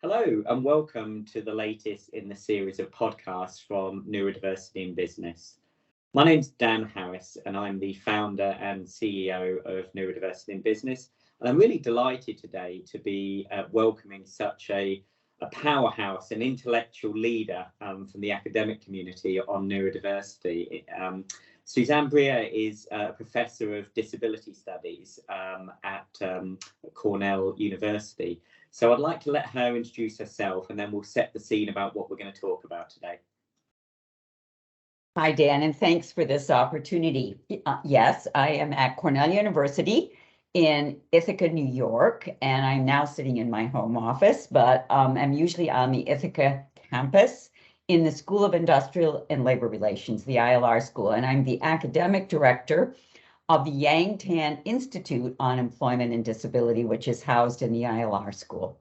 Hello and welcome to the latest in the series of podcasts from Neurodiversity in Business. My name's Dan Harris and I'm the founder and CEO of Neurodiversity in Business. And I'm really delighted today to be welcoming such a powerhouse, an intellectual leader from the academic community on neurodiversity. Susanne is a professor of disability studies at Cornell University. So I'd like to let her introduce herself and then we'll set the scene about what we're going to talk about today. Hi, Dan, and thanks for this opportunity. Yes, I am at Cornell University in Ithaca, New York, and I'm now sitting in my home office, but I'm usually on the Ithaca campus in the School of Industrial and Labor Relations, the ILR school, and I'm the academic director of the Yang Tan Institute on Employment and Disability, which is housed in the ILR school.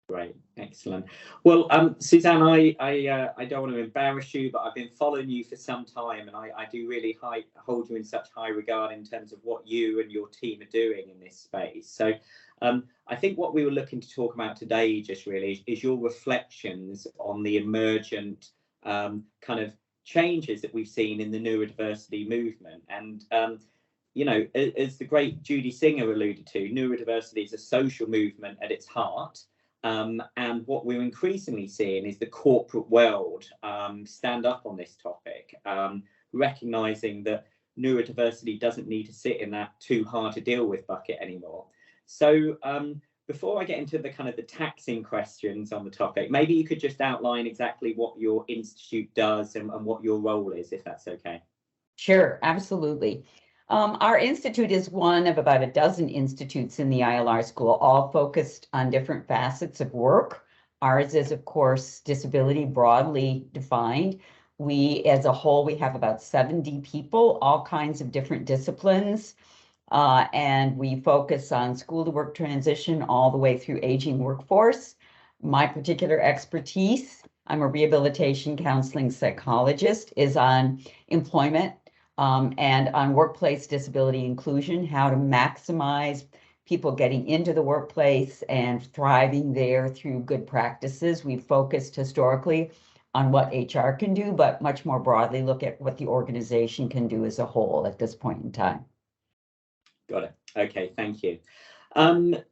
Great, excellent. Well, Susanne, I don't want to embarrass you, but I've been following you for some time, and I do really hold you in such high regard in terms of what you and your team are doing in this space. So I think what we were looking to talk about today just really is your reflections on the emergent kind of changes that we've seen in the neurodiversity movement. And you know, as the great Judy Singer alluded to, neurodiversity is a social movement at its heart. And what we're increasingly seeing is the corporate world stand up on this topic, recognizing that neurodiversity doesn't need to sit in that too hard to deal with bucket anymore. So before I get into the kind of the taxing questions on the topic, maybe you could just outline exactly what your institute does and what your role is, if that's okay. Sure, absolutely. Our institute is one of about a dozen institutes in the ILR school, all focused on different facets of work. Ours is, of course, disability broadly defined. We, as a whole, we have about 70 people, all kinds of different disciplines. And we focus on school to work transition all the way through aging workforce. My particular expertise, I'm a rehabilitation counseling psychologist, is on employment and on workplace disability inclusion, how to maximize people getting into the workplace and thriving there through good practices. We've focused historically on what HR can do, but much more broadly look at what the organization can do as a whole at this point in time. Got it. Okay, thank you.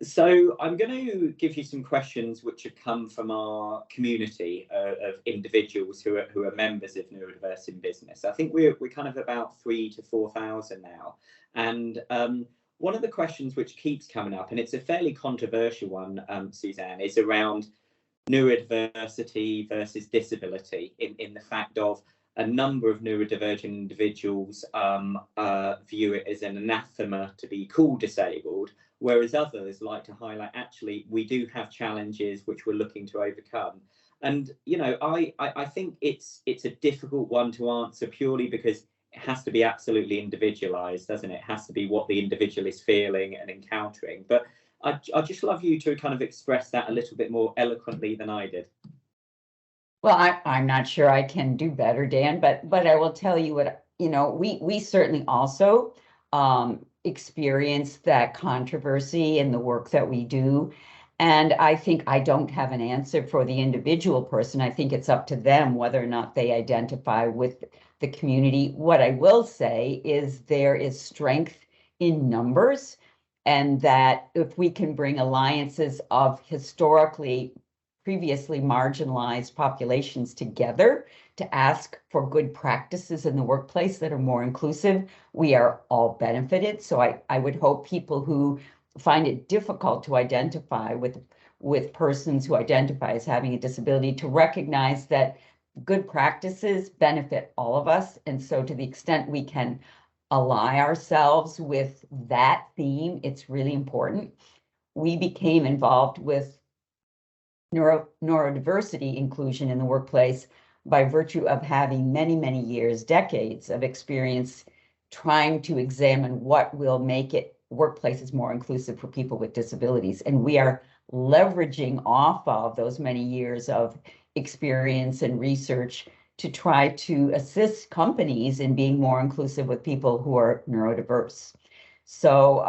So I'm going to give you some questions which have come from our community of individuals who are members of Neurodiversity in Business. I think we're kind of about 3,000 to 4,000 now. And one of the questions which keeps coming up, and it's a fairly controversial one, Susanne, is around neurodiversity versus disability in the fact of a number of neurodivergent individuals view it as an anathema to be called disabled, whereas others like to highlight, actually, we do have challenges which we're looking to overcome. And, you know, I think it's a difficult one to answer purely because it has to be absolutely individualized, doesn't it? It has to be what the individual is feeling and encountering. But I'd just love you to kind of express that a little bit more eloquently than I did. Well, I'm not sure I can do better, Dan, but I will tell you what, you know, we certainly also experience that controversy in the work that we do. And I think I don't have an answer for the individual person. I think it's up to them whether or not they identify with the community. What I will say is there is strength in numbers, and that if we can bring alliances of historically previously marginalized populations together to ask for good practices in the workplace that are more inclusive, we are all benefited. So I would hope people who find it difficult to identify with persons who identify as having a disability to recognize that good practices benefit all of us. And so to the extent we can ally ourselves with that theme, it's really important. We became involved with neurodiversity inclusion in the workplace by virtue of having many, many years, decades of experience trying to examine what will make workplaces more inclusive for people with disabilities. And we are leveraging off of those many years of experience and research to try to assist companies in being more inclusive with people who are neurodiverse. So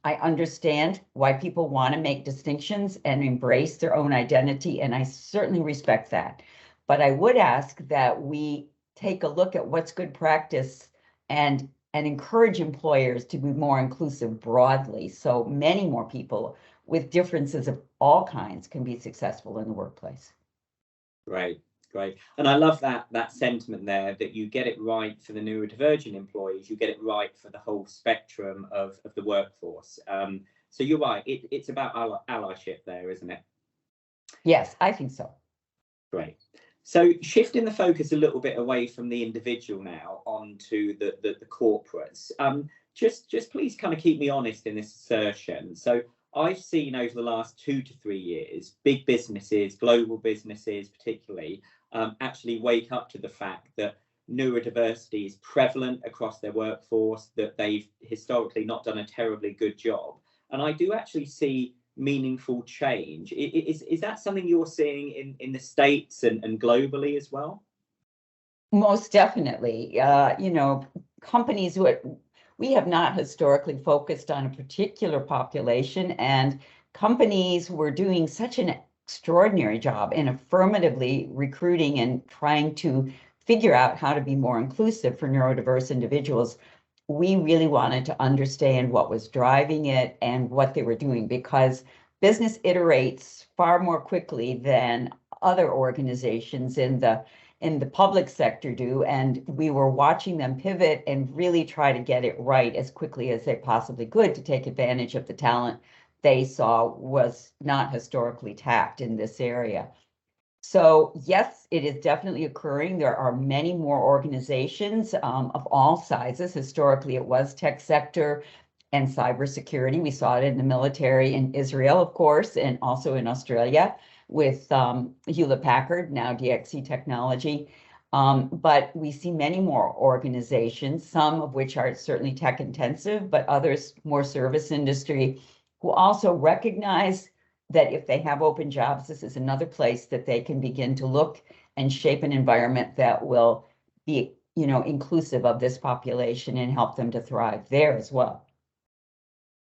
I understand why people want to make distinctions and embrace their own identity, and I certainly respect that. But I would ask that we take a look at what's good practice and encourage employers to be more inclusive broadly, so many more people with differences of all kinds can be successful in the workplace. Great, great. And I love that sentiment there, that you get it right for the neurodivergent employees, you get it right for the whole spectrum of the workforce. So you're right, it's about allyship there, isn't it? Yes, I think so. Great. So shifting the focus a little bit away from the individual now onto the corporates. Just please kind of keep me honest in this assertion. So I've seen over the last 2 to 3 years, big businesses, global businesses particularly, actually wake up to the fact that neurodiversity is prevalent across their workforce, that they've historically not done a terribly good job. And I do actually see meaningful change. Is that something you're seeing in the States and globally as well? Most definitely. You know, companies we have not historically focused on a particular population, and companies were doing such an extraordinary job in affirmatively recruiting and trying to figure out how to be more inclusive for neurodiverse individuals. We really wanted to understand what was driving it and what they were doing, because business iterates far more quickly than other organizations in the public sector do, and we were watching them pivot and really try to get it right as quickly as they possibly could to take advantage of the talent they saw was not historically tapped in this area. So yes, it is definitely occurring. There are many more organizations of all sizes. Historically, it was tech sector and cybersecurity. We saw it in the military in Israel, of course, and also in Australia with Hewlett-Packard, now DXC Technology. But we see many more organizations, some of which are certainly tech intensive, but others more service industry, who also recognize that if they have open jobs, this is another place that they can begin to look and shape an environment that will be, you know, inclusive of this population and help them to thrive there as well.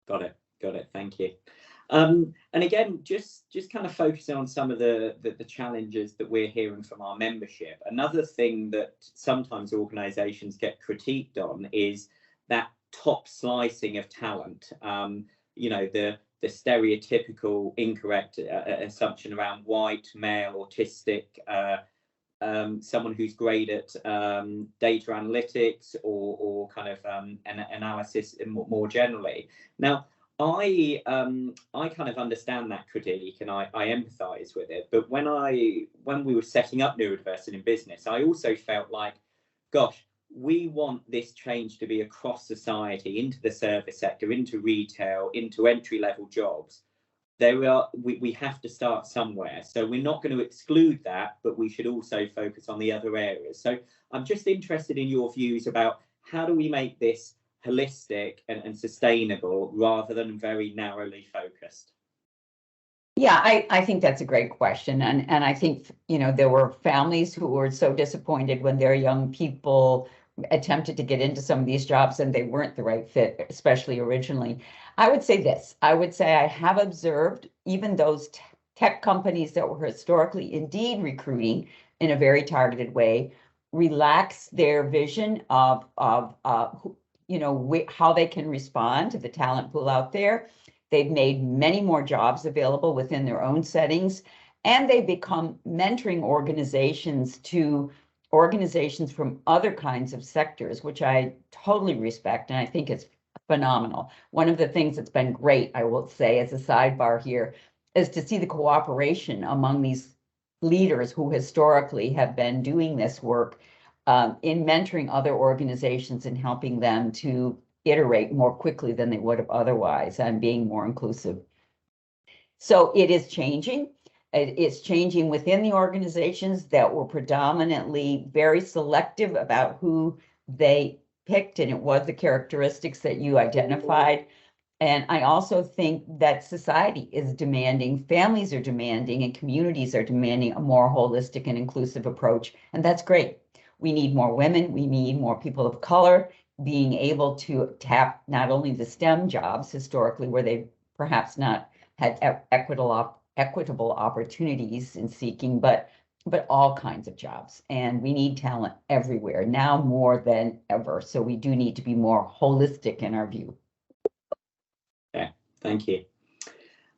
Got it. Thank you. And again, just kind of focusing on some of the challenges that we're hearing from our membership. Another thing that sometimes organizations get critiqued on is that top slicing of talent. You know, the stereotypical incorrect assumption around white, male, autistic, someone who's great at data analytics or kind of an analysis more generally. Now, I kind of understand that critique and I empathize with it. But when we were setting up Neurodiversity in business, I also felt like, gosh, we want this change to be across society, into the service sector, into retail, into entry-level jobs. We have to start somewhere. So we're not going to exclude that, but we should also focus on the other areas. So I'm just interested in your views about how do we make this holistic and sustainable rather than very narrowly focused? Yeah, I think that's a great question. And I think, you know, there were families who were so disappointed when their young people attempted to get into some of these jobs and they weren't the right fit, especially originally. I would say this. I would say I have observed even those tech companies that were historically indeed recruiting in a very targeted way relax their vision of you know, how they can respond to the talent pool out there. They've made many more jobs available within their own settings, and they've become mentoring organizations to organizations from other kinds of sectors, which I totally respect, and I think it's phenomenal. One of the things that's been great, I will say as a sidebar here, is to see the cooperation among these leaders who historically have been doing this work in mentoring other organizations and helping them to iterate more quickly than they would have otherwise and being more inclusive. So it is changing. It's changing within the organizations that were predominantly very selective about who they picked, and it was the characteristics that you identified. And I also think that society is demanding, families are demanding, and communities are demanding a more holistic and inclusive approach. And that's great. We need more women, we need more people of color being able to tap not only the STEM jobs historically, where they've perhaps not had equitable opportunities in seeking, but all kinds of jobs. And we need talent everywhere now more than ever. So we do need to be more holistic in our view. Yeah, thank you.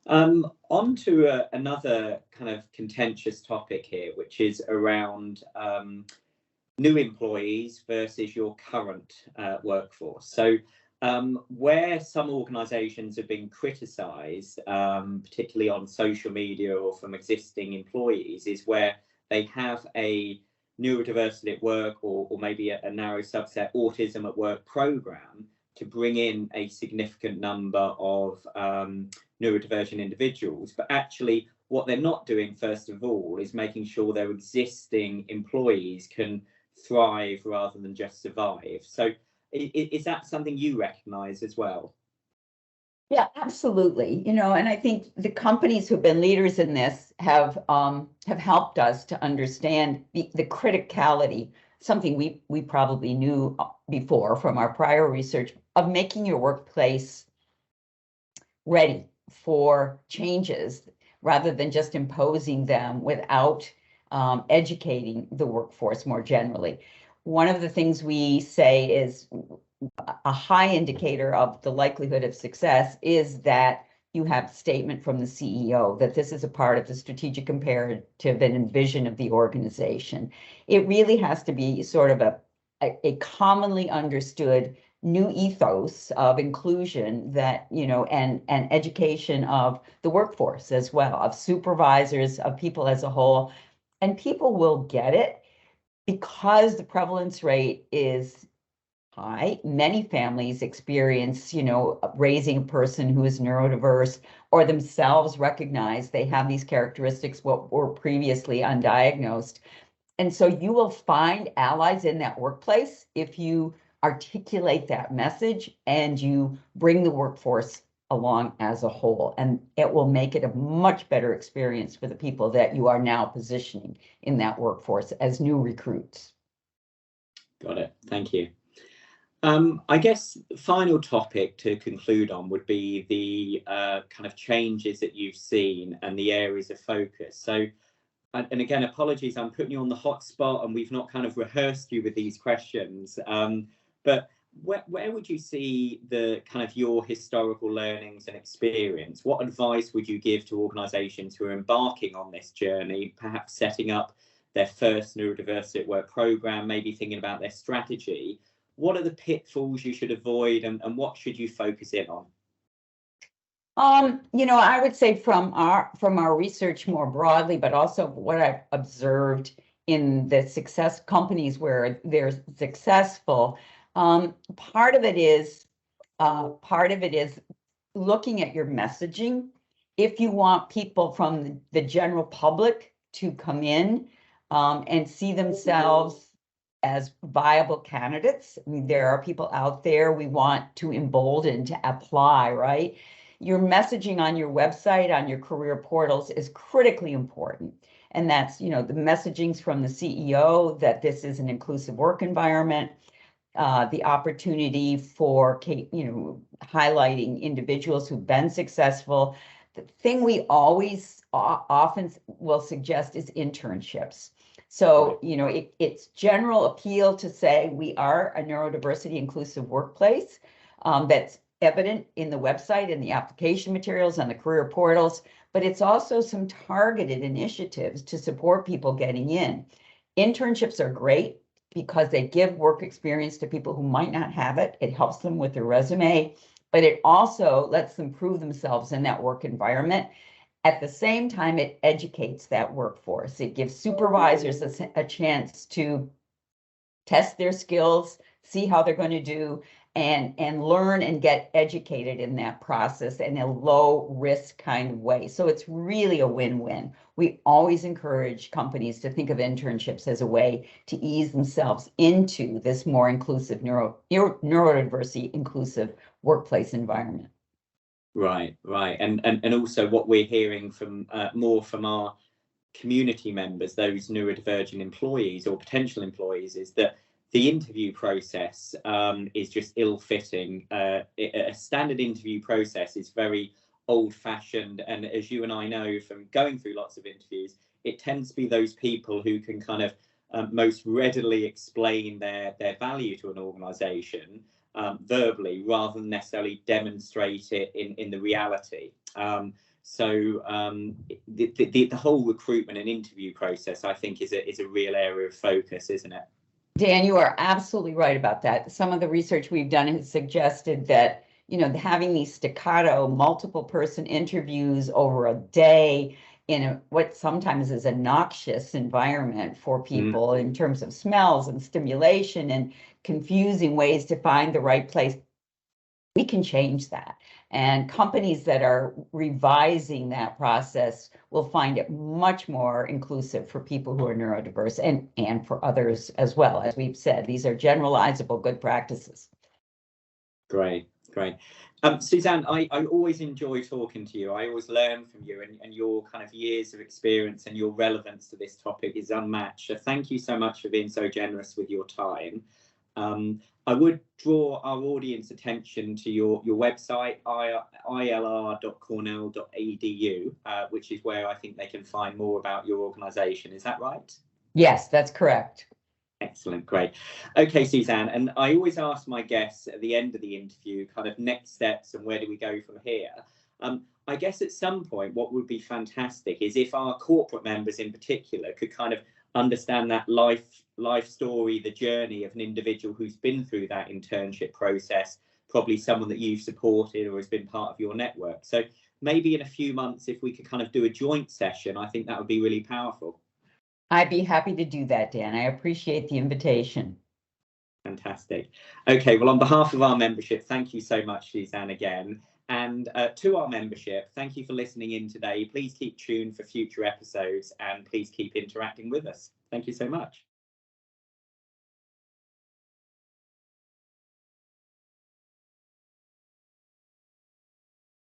On to another kind of contentious topic here, which is around new employees versus your current workforce. So where some organisations have been criticised, particularly on social media or from existing employees, is where they have a neurodiversity at work or maybe a narrow subset autism at work programme to bring in a significant number of neurodivergent individuals, but actually what they're not doing first of all is making sure their existing employees can thrive rather than just survive. So is that something you recognise as well? Yeah, absolutely. You know, and I think the companies who've been leaders in this have helped us to understand the criticality, something we probably knew before from our prior research, of making your workplace ready for changes rather than just imposing them without educating the workforce more generally. One of the things we say is a high indicator of the likelihood of success is that you have a statement from the CEO that this is a part of the strategic imperative and vision of the organization. It really has to be sort of a commonly understood new ethos of inclusion that, you know, and education of the workforce as well, of supervisors, of people as a whole. And people will get it because the prevalence rate is high. Many families experience, you know, raising a person who is neurodiverse or themselves recognize they have these characteristics what were previously undiagnosed. And so you will find allies in that workplace if you articulate that message and you bring the workforce along as a whole, and it will make it a much better experience for the people that you are now positioning in that workforce as new recruits. Got it. Thank you. I guess the final topic to conclude on would be the kind of changes that you've seen and the areas of focus. So, and again, apologies, I'm putting you on the hot spot and we've not kind of rehearsed you with these questions. But where would you see the kind of your historical learnings and experience? What advice would you give to organisations who are embarking on this journey, perhaps setting up their first neurodiversity at work programme, maybe thinking about their strategy? What are the pitfalls you should avoid and what should you focus in on? You know, I would say from our research more broadly, but also what I've observed in the success companies where they're successful, part of it is looking at your messaging. If you want people from the general public to come in and see themselves as viable candidates, I mean, there are people out there we want to embolden to apply, right? Your messaging on your website, on your career portals is critically important. And that's, you know, the messagings from the CEO that this is an inclusive work environment, the opportunity for, you know, highlighting individuals who've been successful. The thing we always often will suggest is internships. So, you know, it's general appeal to say we are a neurodiversity inclusive workplace that's evident in the website and the application materials on the career portals, but it's also some targeted initiatives to support people getting in. Internships are great because they give work experience to people who might not have it. It helps them with their resume, but it also lets them prove themselves in that work environment. At the same time, it educates that workforce. It gives supervisors a chance to test their skills, see how they're going to do, and learn and get educated in that process in a low risk kind of way. So it's really a win-win. We always encourage companies to think of internships as a way to ease themselves into this more inclusive neurodiversity inclusive workplace environment. Right. And also what we're hearing from more from our community members, those neurodivergent employees or potential employees, is that the interview process is just ill-fitting. A standard interview process is very old-fashioned, and as you and I know from going through lots of interviews, it tends to be those people who can kind of most readily explain their value to an organisation verbally, rather than necessarily demonstrate it in the reality. So the whole recruitment and interview process, I think, is a real area of focus, isn't it? Dan, you are absolutely right about that. Some of the research we've done has suggested that, having these staccato multiple person interviews over a day in what sometimes is a noxious environment for people in terms of smells and stimulation and confusing ways to find the right place. We can change that. And companies that are revising that process will find it much more inclusive for people who are neurodiverse and for others as well. As we've said, these are generalizable good practices. Great. Susanne, I always enjoy talking to you. I always learn from you, and your kind of years of experience and your relevance to this topic is unmatched. So thank you so much for being so generous with your time. I would draw our audience attention to your website, ilr.cornell.edu, which is where I think they can find more about your organisation. Is that right? Yes, that's correct. Excellent, great. Okay, Susanne, and I always ask my guests at the end of the interview kind of next steps and where do we go from here. I guess at some point what would be fantastic is if our corporate members in particular could kind of understand that life story, the journey of an individual who's been through that internship process, probably someone that you've supported or has been part of your network. So maybe in a few months, if we could kind of do a joint session, I think that would be really powerful. I'd be happy to do that, Dan. I appreciate the invitation. Fantastic. Okay, well, on behalf of our membership, thank you so much, Susanne, again. And to our membership, thank you for listening in today. Please keep tuned for future episodes and please keep interacting with us. Thank you so much.